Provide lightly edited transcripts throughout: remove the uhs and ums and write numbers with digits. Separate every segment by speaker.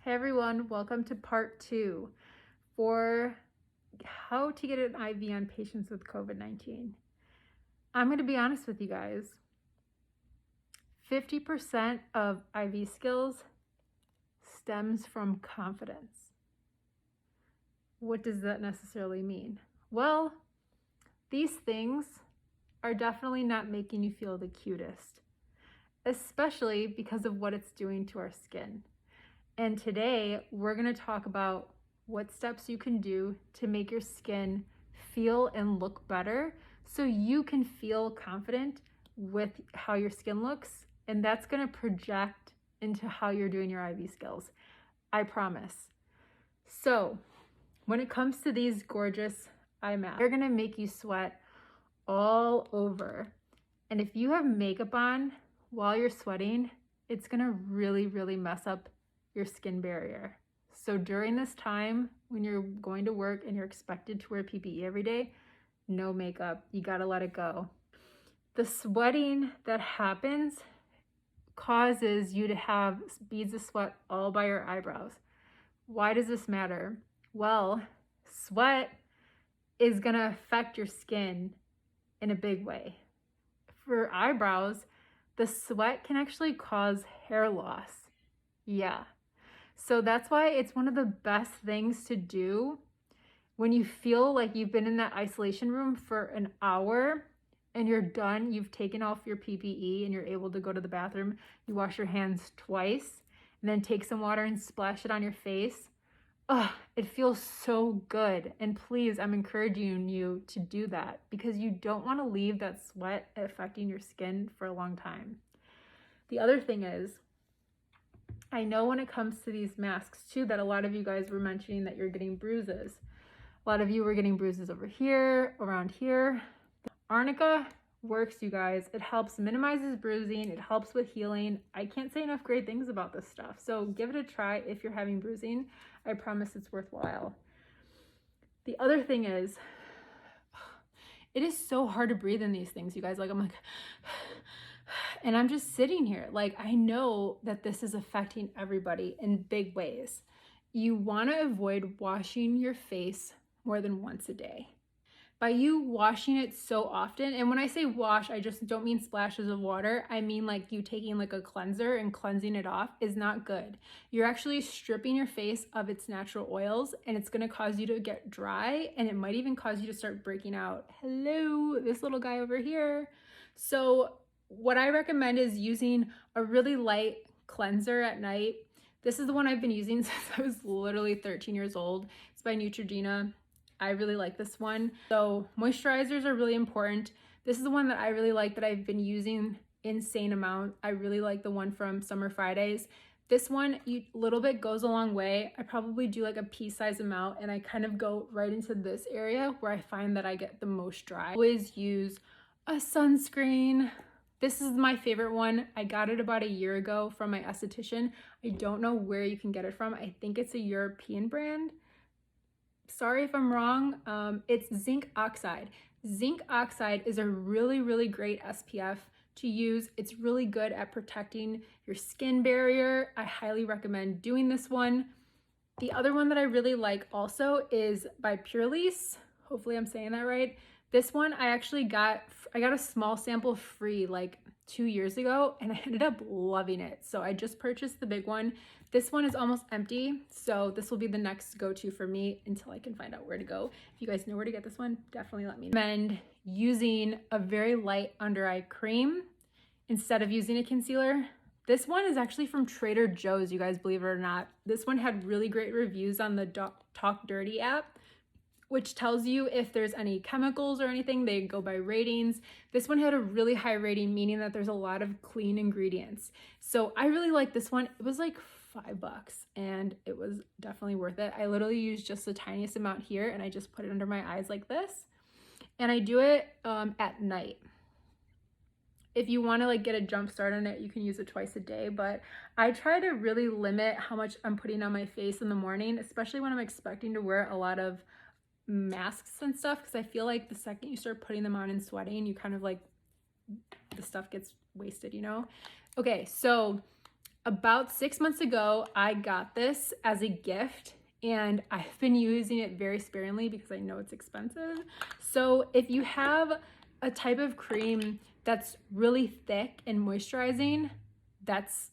Speaker 1: Hey everyone, welcome to part 2 for how to get an IV on patients with COVID-19. I'm going to be honest with you guys. 50% of IV skills stems from confidence. What does that necessarily mean? Well, these things are definitely not making you feel the cutest, especially because of what it's doing to our skin. And today we're going to talk about what steps you can do to make your skin feel and look better so you can feel confident with how your skin looks, and that's going to project into how you're doing your IV skills. I promise. So when it comes to these gorgeous eye masks, they're going to make you sweat all over. And if you have makeup on while you're sweating, it's going to really mess up your skin barrier. So during this time when you're going to work and you're expected to wear PPE every day, no makeup, you gotta let it go. The sweating that happens causes you to have beads of sweat all by your eyebrows. Why does this matter? Well, sweat is gonna affect your skin in a big way. For eyebrows, the sweat can actually cause hair loss. Yeah. So that's why it's one of the best things to do when you feel like you've been in that isolation room for an hour and you're done, you've taken off your PPE and you're able to go to the bathroom. You wash your hands twice and then take some water and splash it on your face. Oh, it feels so good. And please, I'm encouraging you to do that because you don't want to leave that sweat affecting your skin for a long time. The other thing is, I know when it comes to these masks too, that a lot of you guys were mentioning that you're getting bruises. A lot of you were getting bruises over here, around here. Arnica works, you guys. It helps minimizes bruising. It helps with healing. I can't say enough great things about this stuff. So give it a try if you're having bruising. I promise it's worthwhile. The other thing is, it is so hard to breathe in these things, you guys. Like, I'm like, and I'm just sitting here. Like, I know that this is affecting everybody in big ways. You want to avoid washing your face more than once a day. By you washing it so often, and when I say wash, I just don't mean splashes of water. I mean like you taking like a cleanser and cleansing it off is not good. You're actually stripping your face of its natural oils, and it's going to cause you to get dry, and it might even cause you to start breaking out. Hello, this little guy over here. So what I recommend is using a really light cleanser at night. This is the one I've been using since I was literally 13 years old. It's by Neutrogena. I really like this one. So moisturizers are really important. This is the one that I really like that I've been using insane amount. I really like the one from Summer Fridays. This one, a little bit goes a long way. I probably do like a pea-sized amount, and I kind of go right into this area where I find that I get the most dry. I always use a sunscreen. This is my favorite one. I got it about a year ago from my esthetician. I don't know where you can get it from. I think it's a European brand. Sorry if I'm wrong. It's zinc oxide. Zinc oxide is a really great SPF to use. It's really good at protecting your skin barrier. I highly recommend doing this one. The other one that I really like also is by Purelisse. Hopefully I'm saying that right. This one I got a small sample free like 2 years ago, and I ended up loving it. So I just purchased the big one. This one is almost empty, so this will be the next go-to for me until I can find out where to go. If you guys know where to get this one, definitely let me know. I recommend using a very light under eye cream instead of using a concealer. This one is actually from Trader Joe's, you guys, believe it or not. This one had really great reviews on the Talk Dirty app, which tells you if there's any chemicals or anything. They go by ratings. This one had a really high rating, meaning that there's a lot of clean ingredients. So I really like this one. It was like $5 and it was definitely worth it. I literally used just the tiniest amount here, and I just put it under my eyes like this. And I do it at night. If you want to like get a jump start on it, you can use it twice a day, but I try to really limit how much I'm putting on my face in the morning, especially when I'm expecting to wear a lot of masks and stuff, because I feel like the second you start putting them on and sweating, you kind of like, the stuff gets wasted, you know? Okay, so About 6 months ago, I got this as a gift, and I've been using it very sparingly because I know it's expensive. So if you have a type of cream that's really thick and moisturizing, that's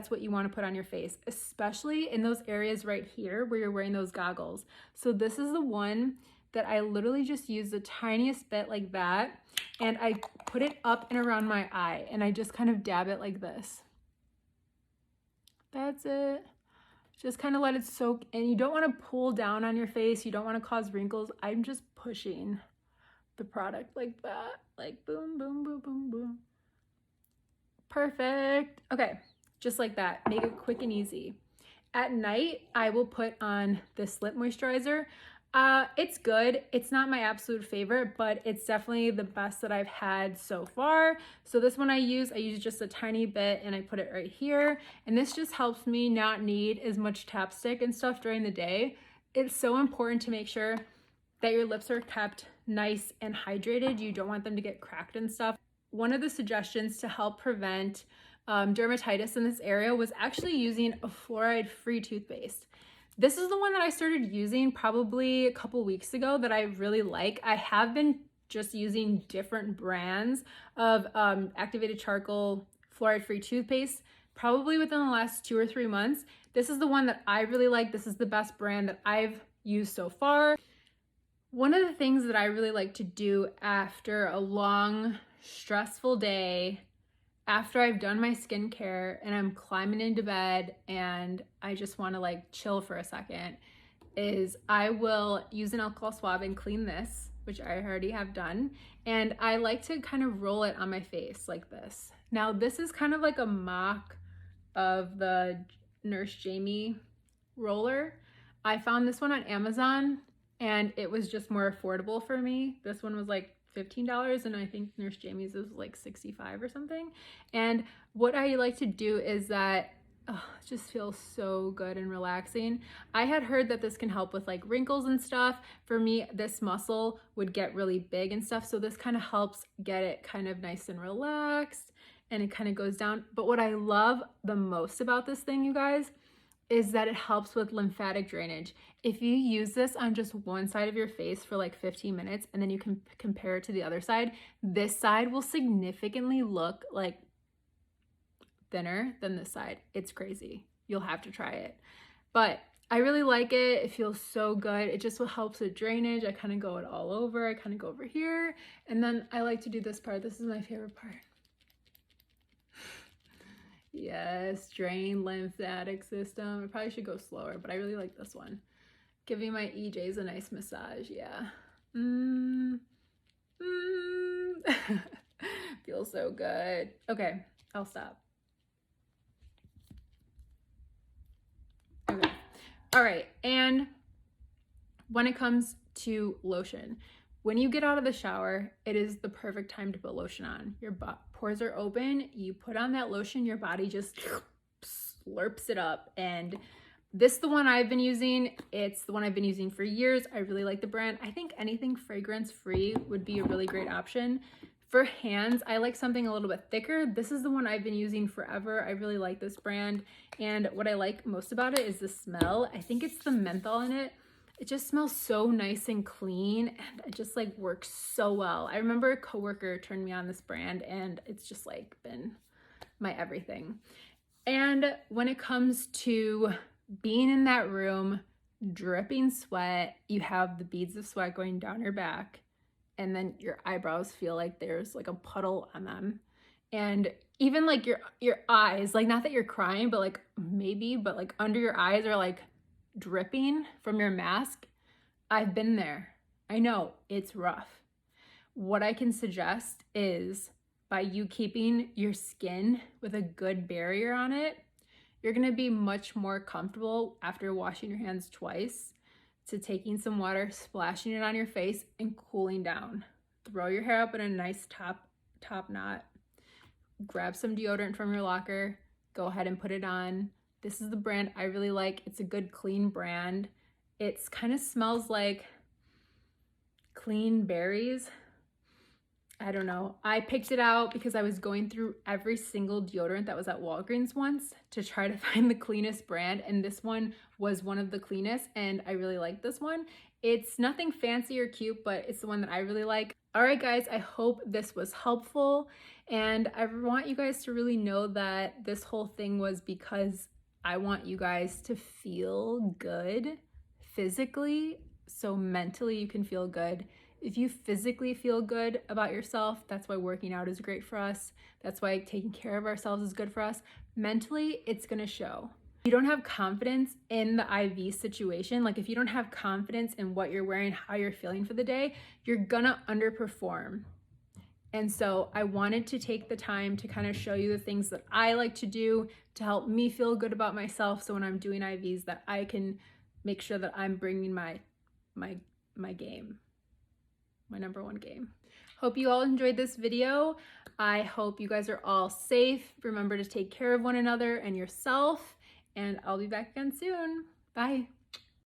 Speaker 1: what you want to put on your face, especially in those areas right here where you're wearing those goggles. So this is the one that I literally just use the tiniest bit like that, and I put it up and around my eye, and I just kind of dab it like this. That's it. Just kind of let it soak, and you don't want to pull down on your face. You don't want to cause wrinkles. I'm just pushing the product like that, like boom, boom, boom, boom, boom. Perfect. Okay, just like that. Make it quick and easy. At night, I will put on this lip moisturizer. It's good. It's not my absolute favorite, but it's definitely the best that I've had so far. So this one I use just a tiny bit, and I put it right here. And this just helps me not need as much chapstick and stuff during the day. It's so important to make sure that your lips are kept nice and hydrated. You don't want them to get cracked and stuff. One of the suggestions to help prevent dermatitis in this area was actually using a fluoride-free toothpaste. This is the one that I started using probably a couple weeks ago that I really like. I have been just using different brands of activated charcoal fluoride-free toothpaste probably within the last 2 or 3 months. This is the one that I really like. This is the best brand that I've used so far. One of the things that I really like to do after a long, stressful day, after I've done my skincare and I'm climbing into bed and I just want to like chill for a second, is I will use an alcohol swab and clean this, which I already have done. And I like to kind of roll it on my face like this. Now this is kind of like a mock of the Nurse Jamie roller. I found this one on Amazon and it was just more affordable for me. This one was like $15, and I think Nurse Jamie's is like $65 or something. And what I like to do is that it just feels so good and relaxing. I had heard that this can help with like wrinkles and stuff. For me, this muscle would get really big and stuff, so this kind of helps get it kind of nice and relaxed, and it kind of goes down. But what I love the most about this thing, you guys, is that it helps with lymphatic drainage. If you use this on just one side of your face for like 15 minutes and then you can compare it to the other side, this side will significantly look like thinner than this side. It's crazy. You'll have to try it. But I really like it. It feels so good. It just helps with drainage. I kind of go it all over. I kind of go over here. And then I like to do this part. This is my favorite part. Yes, drain lymphatic system. I probably should go slower, but I really like this one. Giving my EJs a nice massage, yeah. Feels so good. Okay, I'll stop. Okay, all right, and when it comes to lotion, when you get out of the shower, it is the perfect time to put lotion on. Your pores are open, you put on that lotion, your body just slurps it up. And this is the one I've been using. It's the one I've been using for years. I really like the brand. I think anything fragrance free would be a really great option. For hands, I like something a little bit thicker. This is the one I've been using forever. I really like this brand. And what I like most about it is the smell. I think it's the menthol in it. It just smells so nice and clean, and it just like works so well. I remember a coworker turned me on this brand, and it's just like been my everything. And when it comes to being in that room, dripping sweat, you have the beads of sweat going down your back, and then your eyebrows feel like there's like a puddle on them. And even like your eyes, like not that you're crying, but like maybe, but like under your eyes are like dripping from your mask. I've been there. I know it's rough. What I can suggest is by you keeping your skin with a good barrier on it, you're gonna be much more comfortable after washing your hands twice to taking some water, splashing it on your face, and cooling down. Throw your hair up in a nice top knot. Grab some deodorant from your locker. Go ahead and put it on. This is the brand I really like. It's a good, clean brand. It's kind of smells like clean berries. I don't know. I picked it out because I was going through every single deodorant that was at Walgreens once to try to find the cleanest brand, and this one was one of the cleanest, and I really like this one. It's nothing fancy or cute, but it's the one that I really like. All right, guys, I hope this was helpful, and I want you guys to really know that this whole thing was because I want you guys to feel good physically, so mentally you can feel good. If you physically feel good about yourself, that's why working out is great for us. That's why taking care of ourselves is good for us. Mentally, it's gonna show. If you don't have confidence in the IV situation, like if you don't have confidence in what you're wearing, how you're feeling for the day, you're gonna underperform. And so I wanted to take the time to kind of show you the things that I like to do to help me feel good about myself. So when I'm doing IVs, that I can make sure that I'm bringing my game, my number one game. Hope you all enjoyed this video. I hope you guys are all safe. Remember to take care of one another and yourself, and I'll be back again soon. Bye.